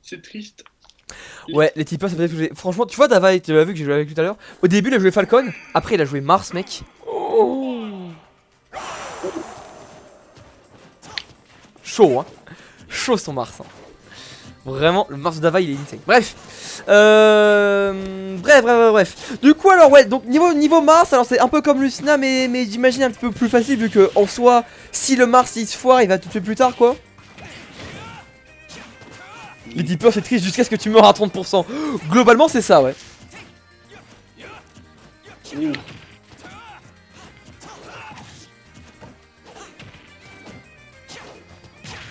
C'est triste. Ouais, les tipeurs, ça peut être jouer. Franchement, tu vois, Dava, tu l'as vu que j'ai joué avec lui tout à l'heure. Au début, il a joué Falcon. Après, il a joué Mars, mec. Oh. Chaud, hein. Chaud son Mars. Hein. Vraiment, le Mars de Dava, il est insane. Bref. Bref. Du coup, alors, ouais, donc niveau Mars, alors c'est un peu comme Lucina, mais j'imagine un petit peu plus facile, vu que en soi, si le Mars il se foire, il va te tuer plus tard, quoi. Les Deepers c'est triste jusqu'à ce que tu meurs à 30%. Globalement c'est ça, ouais. Ouh.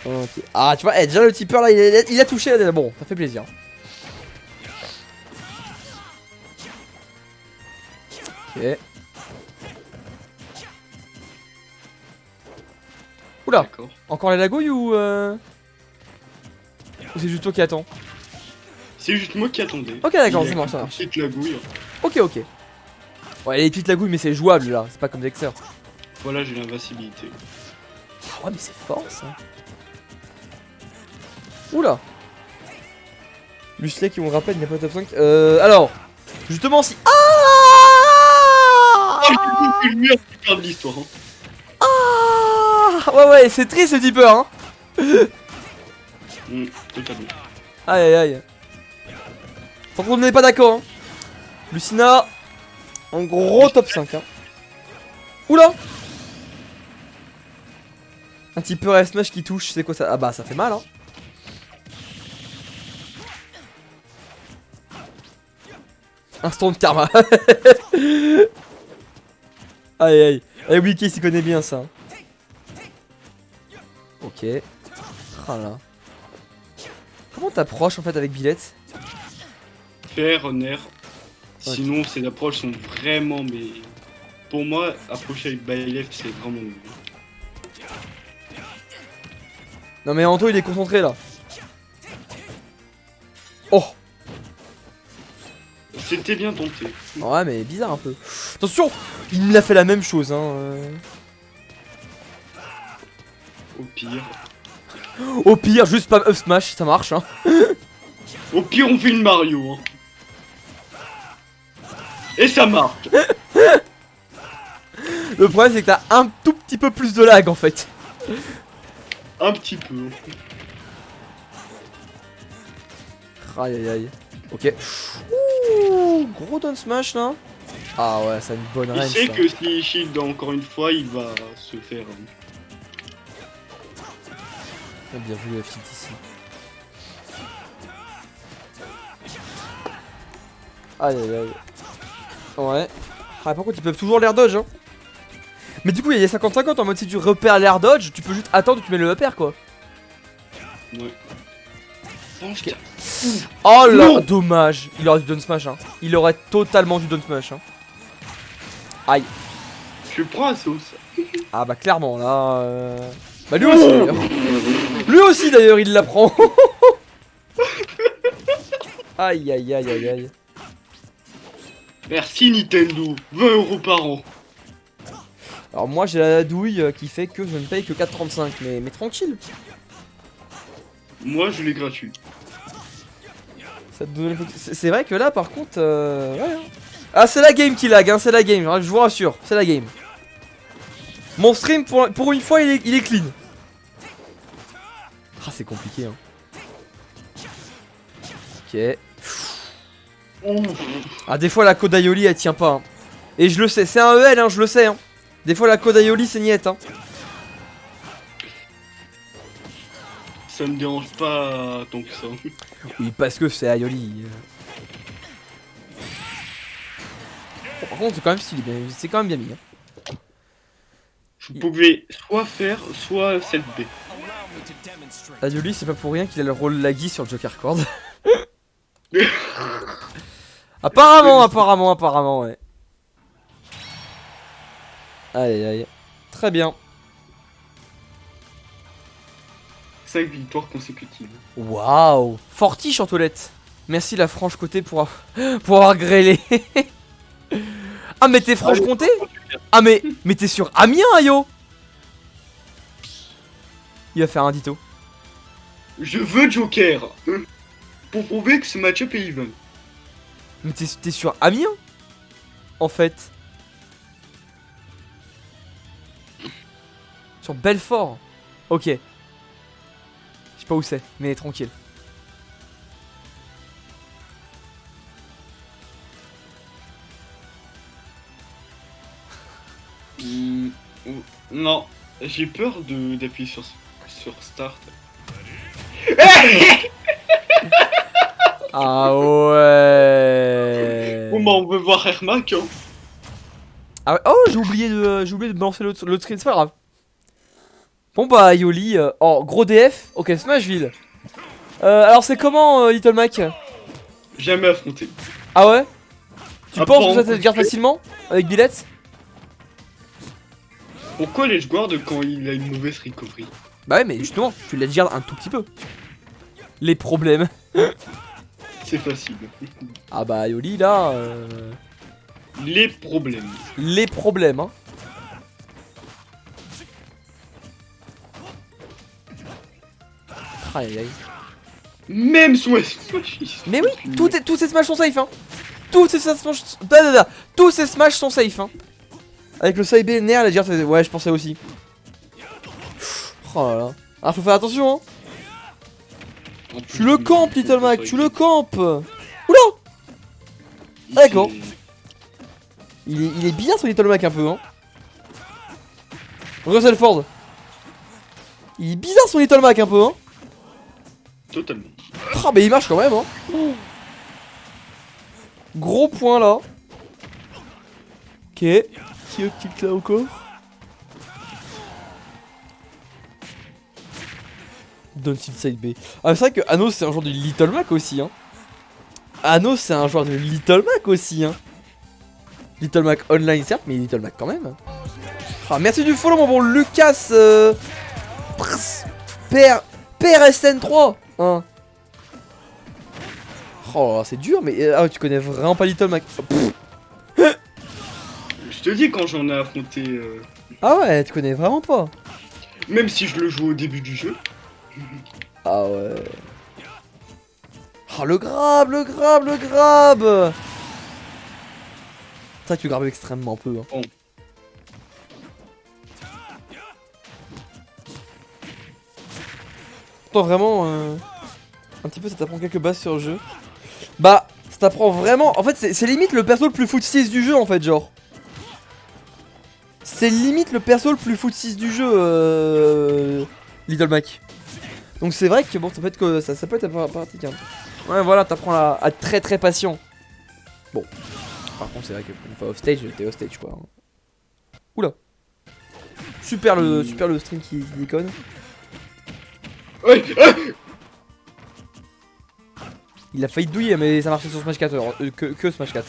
Ok. Ah tu vois, déjà le tipeur là il a touché, bon ça fait plaisir. Ok. Oula. Encore la lagouille ou c'est juste toi qui attends? C'est juste moi qui attendais. Ok d'accord, ça marche, ça marche. Petite lagouille. Ok. Ouais les petites lagouilles mais c'est jouable là, c'est pas comme Dexter. Voilà, j'ai l'invincibilité. Ah ouais mais c'est fort ça. Oula. Lucien qui me rappelle, il n'y a pas top 5. Alors, justement si... Ah C'est le meilleur tipeur de l'histoire. Ouais, c'est triste ce tipeur, hein. Totalement. Aïe. Par contre, on n'est pas d'accord, hein. Lucina, en gros top 5, hein. Oula. Un tipeur S-Smash qui touche, c'est quoi ça? Ah bah, ça fait mal, hein. Instant de karma. Aïe. Eh oui, qui s'y connaît bien ça. Ok. Ah là. Comment t'approches en fait avec Billette? Faire honneur. Sinon, ces approches sont vraiment. Mais pour moi, approcher avec Byleth, c'est vraiment mieux. Non, mais Anto il est concentré là. Oh! C'était bien tenté. Ouais, mais bizarre un peu. Attention! Il me l'a fait la même chose, hein. Au pire. Au pire, juste spam up smash, ça marche, hein. Au pire, on fait une Mario. Hein. Et ça marche. Le problème, c'est que t'as un tout petit peu plus de lag en fait. Un petit peu. Aïe. Ok. Ouh, gros down smash là. Ah ouais, ça a une bonne range. Il sait ça. que s'il shield encore une fois, il va se faire. Bien vu, F ici. Aïe. Ouais. Ah, par contre, ils peuvent toujours l'air dodge, hein. Mais du coup, il y a 50-50 en mode si tu repères l'air dodge, tu peux juste attendre et tu mets le upper quoi. Ouais. Okay. Oh là, dommage. Il aurait dû down smash, hein. Il aurait totalement dû down smash, hein. Aïe. Je prends la sauce. Ah bah clairement là. Bah lui aussi d'ailleurs. Lui aussi d'ailleurs il la prend. Aïe. Merci Nintendo. 20 € par an. Alors moi j'ai la douille qui fait que je ne paye que 4,35 mais tranquille. Moi je l'ai gratuit. C'est vrai que là par contre ouais. Ah c'est la game qui lag hein, c'est la game, je vous rassure, c'est la game. Mon stream pour une fois il est clean. Ah c'est compliqué hein. Ok. Ah des fois la Kodaioli elle tient pas hein. Et je le sais, c'est un EL hein, je le sais hein. Des fois la Kodaioli c'est niette hein. Ça me dérange pas tant que ça. Oui parce que c'est Aioli. Bon, par contre c'est quand même stylé, c'est quand même bien mis hein. Vous pouvez soit faire, soit 7B. Aioli c'est pas pour rien qu'il a le rôle laggy sur le Joker Cord. Apparemment ouais. Aïe. Très bien. 5 victoires consécutives. Waouh. Fortiche en toilette. Merci la Franche-Comté pour avoir grêlé. Ah mais t'es Franche-Comté? Ah mais t'es sur Amiens Ayo. Il va faire un dito. Je veux Joker. pour prouver que ce match-up est even. Mais t'es sur Amiens? En fait. Sur Belfort. Ok. Je sais pas où c'est, mais tranquille. Non, j'ai peur d'appuyer sur Start. Ah ouais. Bon bah on veut voir Ermac hein. Ah ouais. Oh, j'ai oublié de balancer l'autre screen, c'est pas grave. Bon bah Yoli, oh gros DF, ok Smashville. Alors c'est comment Little Mac? Jamais affronté. Ah ouais? Tu Ah, penses que pas ça en te garde facilement? Avec Billette? Pourquoi l'Edge Guard quand il a une mauvaise recovery? Bah ouais mais justement, tu l'as garde un tout petit peu. Les problèmes. C'est facile. Ah bah Yoli là Les problèmes. les problèmes hein. Aïe aïe aïe. Même son Smash. Mais oui, tous ces smash sont safe hein. Tous ces smash sont safe hein. Avec le side B nerf la dire ouais je pensais aussi. Oh là là. Ah faut faire attention hein. Tu le campes Little Mac, tu le campes. Oula. D'accord. Il est bien son Little Mac un peu hein. Russell Ford. Il est bizarre son Little Mac un peu hein. Totalement. Ah mais il marche quand même hein. Gros point là. Ok. Qui est là encore? Don't side B. Ah c'est vrai que Anos c'est un joueur de Little Mac aussi hein. Anos c'est un joueur de Little Mac aussi hein. Little Mac online certes mais Little Mac quand même. Ah merci du follow mon bon Lucas PRSN3 hein. Oh c'est dur mais ah, tu connais vraiment pas Little Mac. Je te dis quand j'en ai affronté. Ah ouais tu connais vraiment pas. Même si je le joue au début du jeu. Ah ouais. Oh le grab, le grab, le grab. C'est vrai que tu grabes extrêmement peu hein. Oh. Toi vraiment un petit peu ça t'apprend quelques bases sur le jeu. Bah ça t'apprend vraiment. En fait c'est limite le perso le plus foot 6 du jeu en fait genre. C'est limite le perso le plus foot 6 du jeu Little Mac. Donc c'est vrai que bon ça peut être ça peut être pratique hein. Ouais voilà t'apprends à être très très patient. Bon. Par contre c'est vrai que une fois off stage t'es off stage quoi. Oula. Super le stream qui déconne. Ouais. Il a failli douiller mais ça marchait sur Smash 4 que Smash 4.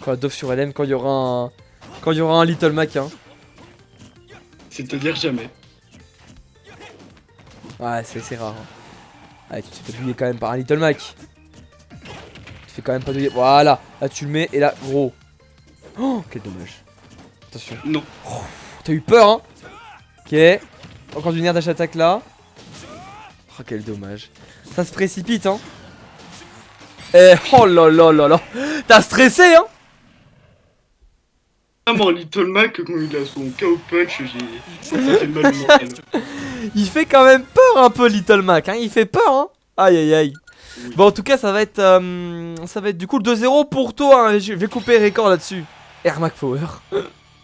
Quoi Dove sur LM quand il y aura un Little Mac hein. C'est-à-dire jamais. Ouais c'est rare hein. Ouais tu te fais douiller quand même par un Little Mac. Tu fais quand même pas douiller. Voilà. Là tu le mets et là gros. Oh quel dommage. Attention. Non. Oh, t'as eu peur hein. Ok. Encore du nerf dash attaque là. Oh quel dommage. Ça se précipite hein. Eh oh là là là là. T'as stressé hein. Vraiment Little Mac quand il a son KO punch ça fait mal au mental. Il fait quand même peur un peu Little Mac hein. Il fait peur hein. Aïe aïe aïe. Oui. Bon en tout cas ça va être du coup le 2-0 pour toi hein. Je vais couper record là-dessus. Air Mac Power.